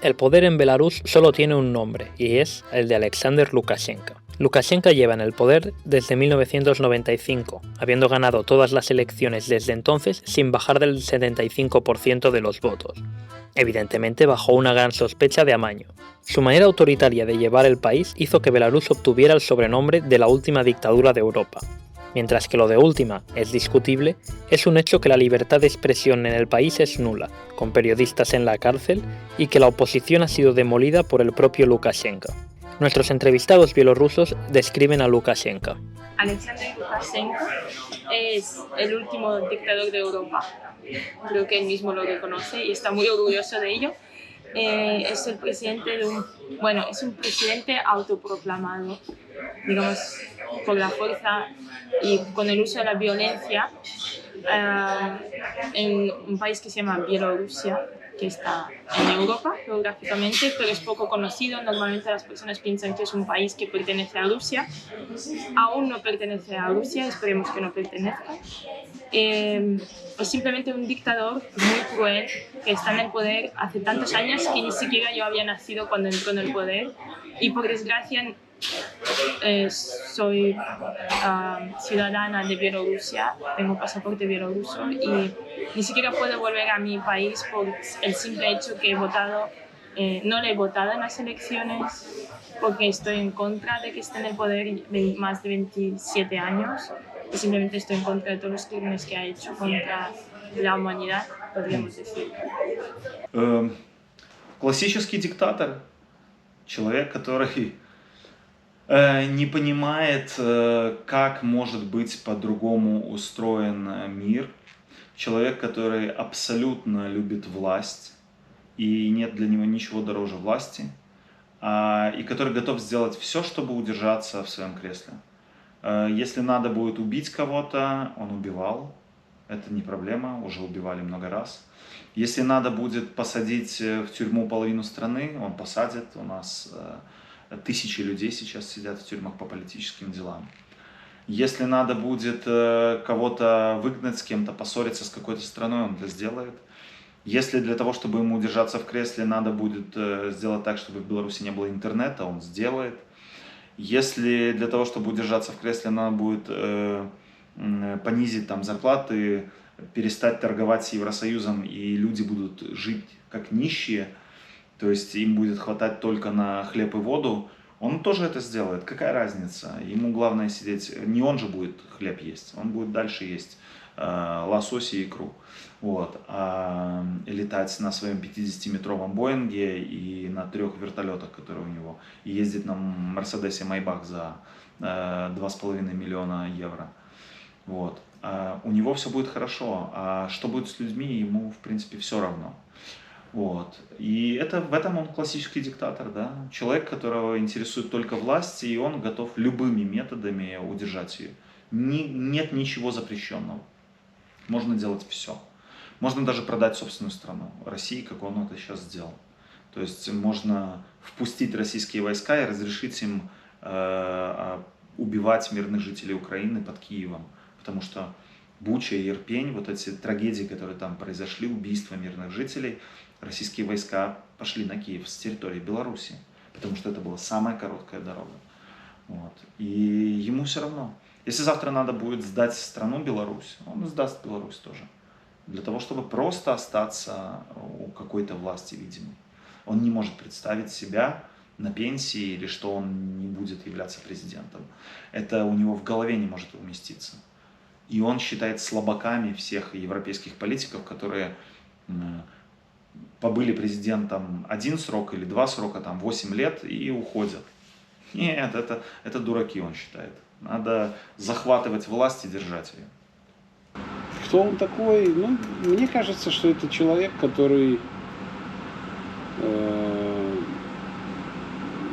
El poder en Belarus solo tiene un nombre, y es el de Alexander Lukashenko. Lukashenko lleva en el poder desde 1995, habiendo ganado todas las elecciones desde entonces sin bajar del 75% de los votos, evidentemente bajo una gran sospecha de amaño. Su manera autoritaria de llevar el país hizo que Belarus obtuviera el sobrenombre de la última dictadura de Europa. Mientras que lo de última es discutible, es un hecho que la libertad de expresión en el país es nula, con periodistas en la cárcel, y que la oposición ha sido demolida por el propio Lukashenko. Nuestros entrevistados bielorrusos describen a Lukashenko. Alexander Lukashenko es el último dictador de Europa. Creo que él mismo lo reconoce y está muy orgulloso de ello. Es el presidente es un presidente autoproclamado, digamos, por la fuerza y con el uso de la violencia en un país que se llama Bielorrusia, que está en Europa geográficamente, pero es poco conocido. Normalmente las personas piensan que es un país que pertenece a Rusia. Aún no pertenece a Rusia, esperemos que no pertenezca. Es simplemente un dictador muy cruel que está en el poder hace tantos años que ni siquiera yo había nacido cuando entró en el poder, y por desgracia soy ciudadana de Bielorrusia, tengo pasaporte bielorruso y ni siquiera puedo volver a mi país por el simple hecho que he votado, no le he votado en las elecciones porque estoy en contra de que esté en el poder de más de 27 años y simplemente estoy en contra de todos los crímenes que ha hecho contra la humanidad, podríamos decir. Классический диктатор, человек, который не понимает, как может быть по-другому устроен мир. Человек, который абсолютно любит власть, и нет для него ничего дороже власти, и который готов сделать все, чтобы удержаться в своем кресле. Если надо будет убить кого-то, он убивал, это не проблема, уже убивали много раз. Если надо будет посадить в тюрьму половину страны, он посадит. У нас тысячи людей сейчас сидят в тюрьмах по политическим делам. Если надо будет кого-то выгнать с кем-то, поссориться с какой-то страной, он это сделает. Если для того, чтобы ему удержаться в кресле, надо будет сделать так, чтобы в Беларуси не было интернета, он сделает. Если для того, чтобы удержаться в кресле, надо будет понизить там зарплаты, перестать торговать с Евросоюзом, и люди будут жить как нищие, то есть им будет хватать только на хлеб и воду, он тоже это сделает. Какая разница? Ему главное сидеть, не он же будет хлеб есть, он будет дальше есть лосось и икру. Вот. А летать на своем 50-метровом Боинге и на 3 вертолетах, которые у него, и ездить на Мерседесе Майбах за 2,5 миллиона евро. Вот. У него все будет хорошо, а что будет с людьми, ему в принципе все равно. Вот. И в этом он классический диктатор, да? Человек, которого интересует только власть, и он готов любыми методами удержать ее. Нет ничего запрещенного. Можно делать все. Можно даже продать собственную страну России, как он это сейчас сделал. То есть можно впустить российские войска и разрешить им убивать мирных жителей Украины под Киевом. Потому что Буча и Ирпень, вот эти трагедии, которые там произошли, убийства мирных жителей, российские войска пошли на Киев с территории Беларуси, потому что это была самая короткая дорога. Вот. И ему все равно. Если завтра надо будет сдать страну Беларусь, он сдаст Беларусь тоже. Для того, чтобы просто остаться у какой-то власти, видимо. Он не может представить себя на пенсии или что он не будет являться президентом. Это у него в голове не может уместиться. И он считает слабаками всех европейских политиков, которые побыли президентом 1 срок или 2 срока, там 8 лет и уходят. Нет, это дураки, он считает. Надо захватывать власть и держать ее. Кто он такой? Ну, мне кажется, что это человек, который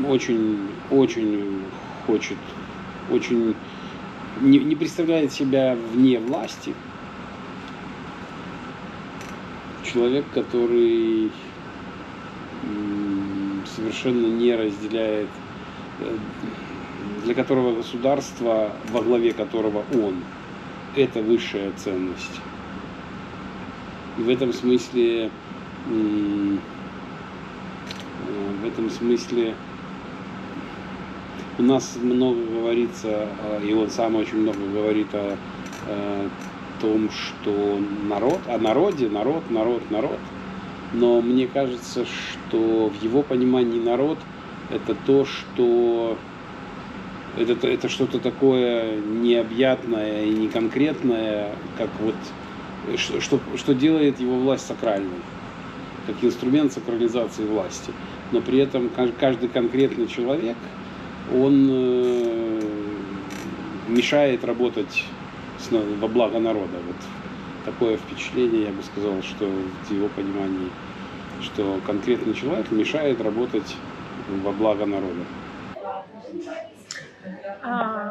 очень хочет, очень не представляет себя вне власти. Человек, который совершенно не разделяет, для которого государство, во главе которого он, это высшая ценность. И в этом смысле этом смысле у нас много говорится, и он сам очень много говорит о том, что народе, народ. Но мне кажется, что в его понимании народ – это то, что это что-то такое необъятное и неконкретное, как вот что делает его власть сакральной, как инструмент сакрализации власти. Но при этом каждый конкретный человек, он мешает работать во благо народа. Вот такое впечатление, я бы сказал, что в его понимании, что конкретный человек мешает работать во благо народа.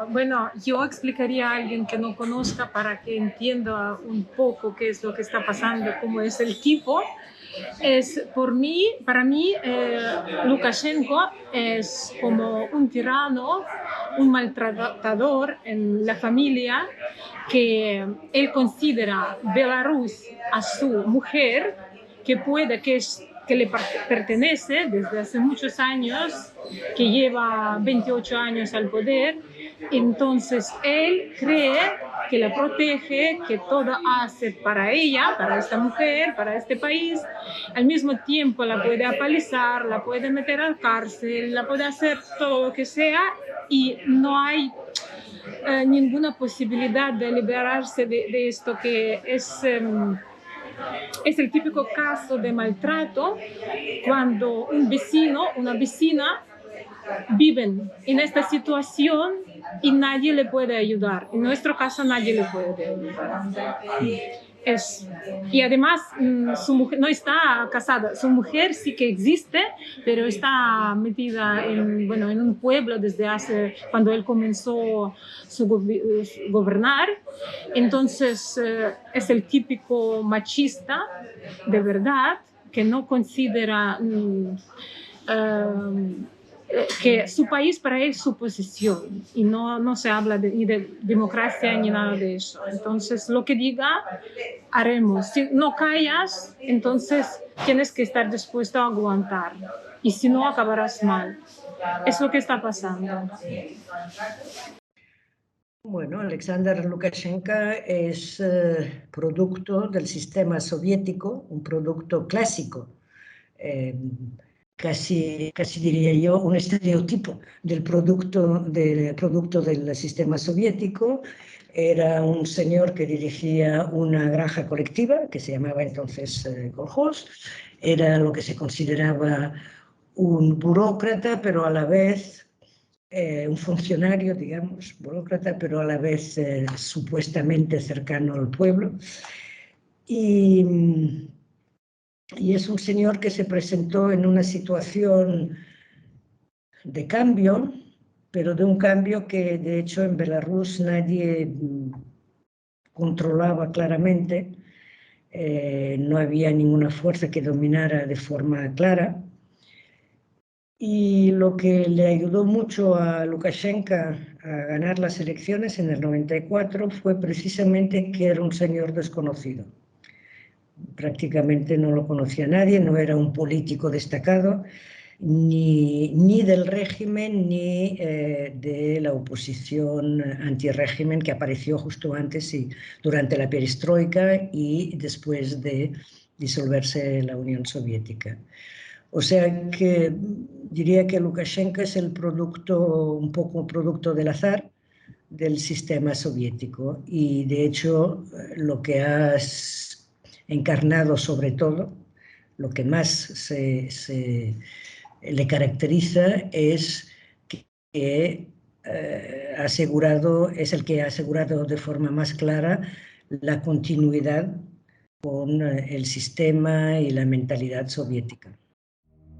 Bueno, yo explicaría a alguien que no conozca para que entienda un poco qué es lo que está pasando, cómo es el tipo. Para mí, Lukashenko es como un tirano, un maltratador en la familia, que él considera Belarus a su mujer, que le pertenece desde hace muchos años, que lleva 28 años al poder. Entonces él cree que la protege, que todo hace para ella, para esta mujer, para este país. Al mismo tiempo la puede apalizar, la puede meter a la cárcel, la puede hacer todo lo que sea, y no hay ninguna posibilidad de liberarse de esto, que es el típico caso de maltrato cuando un vecino, una vecina viven en esta situación y nadie le puede ayudar. En nuestro caso nadie le puede ayudar. Y además su mujer no está casada, su mujer sí que existe, pero está metida en un pueblo desde cuando él comenzó su gobernar. Entonces es el típico machista de verdad, que no considera que su país para él es su posesión, y no se habla ni de democracia ni nada de eso. Entonces lo que diga haremos. Si no callas, entonces tienes que estar dispuesto a aguantar, y si no acabarás mal. Es lo que está pasando. Bueno, Alexander Lukashenko es producto del sistema soviético, un producto clásico, casi diría yo un estereotipo del producto del sistema soviético. Era un señor que dirigía una granja colectiva que se llamaba entonces kolkhoz. Era lo que se consideraba un burócrata, pero a la vez un funcionario, digamos, burócrata, pero a la vez supuestamente cercano al pueblo. Y es un señor que se presentó en una situación de cambio, pero de un cambio que de hecho en Belarus nadie controlaba claramente. No había ninguna fuerza que dominara de forma clara. Y lo que le ayudó mucho a Lukashenko a ganar las elecciones en el 94 fue precisamente que era un señor desconocido. Prácticamente no lo conocía nadie, no era un político destacado, ni del régimen ni de la oposición antirrégimen que apareció justo antes y durante la perestroika y después de disolverse la Unión Soviética. O sea que diría que Lukashenko es un poco producto del azar del sistema soviético, y de hecho lo que ha encarnado sobre todo, lo que más le caracteriza es que es el que ha asegurado de forma más clara la continuidad con el sistema y la mentalidad soviética.